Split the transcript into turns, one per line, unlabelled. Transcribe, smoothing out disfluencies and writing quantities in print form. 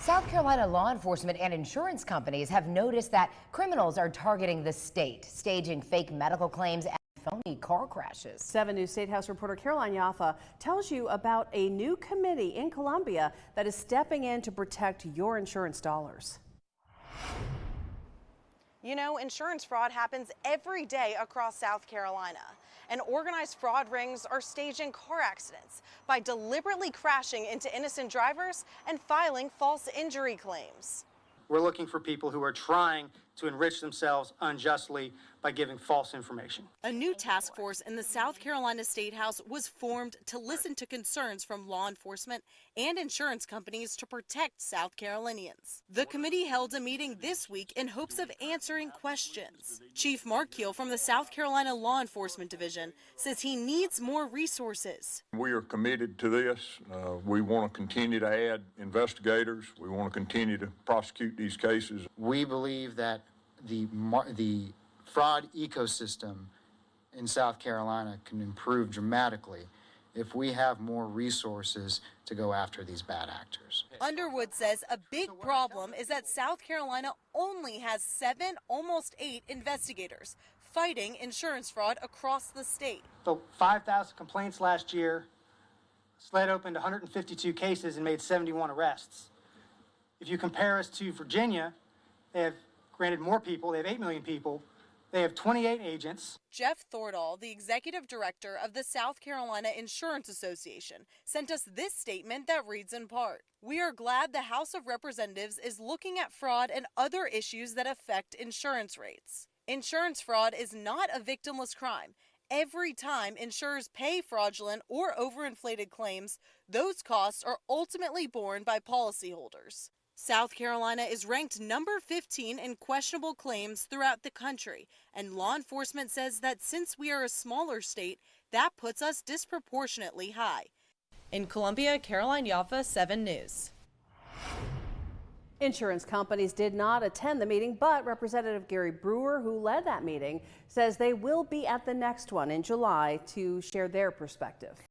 South Carolina law enforcement and insurance companies have noticed that criminals are targeting the state, staging fake medical claims and phony car crashes.
7 News State House reporter Caroline Yaffa tells you about a new committee in Columbia that is stepping in to protect your insurance dollars.
You know, insurance fraud happens every day across South Carolina, and organized fraud rings are staging car accidents by deliberately crashing into innocent drivers and filing false injury claims.
We're looking for people who are trying to enrich themselves unjustly by giving false information.
A new task force in the South Carolina State House was formed to listen to concerns from law enforcement and insurance companies to protect South Carolinians. The committee held a meeting this week in hopes of answering questions. Chief Mark Keel from the South Carolina Law Enforcement Division says he needs more resources.
We are committed to this. We want to continue to add investigators. We want to continue to prosecute these cases.
We believe that the fraud ecosystem in South Carolina can improve dramatically if we have more resources to go after these bad actors.
Underwood says a big problem is that South Carolina only has 7, almost 8 investigators fighting insurance fraud across the state.
So 5,000 complaints last year, SLED opened 152 cases and made 71 arrests. If you compare us to Virginia, they have granted more people, they have 8 million people. They have 28 agents.
Jeff Thordahl, the executive director of the South Carolina Insurance Association, sent us this statement that reads in part, "We are glad the House of Representatives is looking at fraud and other issues that affect insurance rates. Insurance fraud is not a victimless crime. Every time insurers pay fraudulent or overinflated claims, those costs are ultimately borne by policyholders." South Carolina is ranked number 15 in questionable claims throughout the country, and law enforcement says that since we are a smaller state, that puts us disproportionately high. In Columbia, Caroline Yaffa, 7 News.
Insurance companies did not attend the meeting, but Representative Gary Brewer, who led that meeting, says they will be at the next one in July to share their perspective.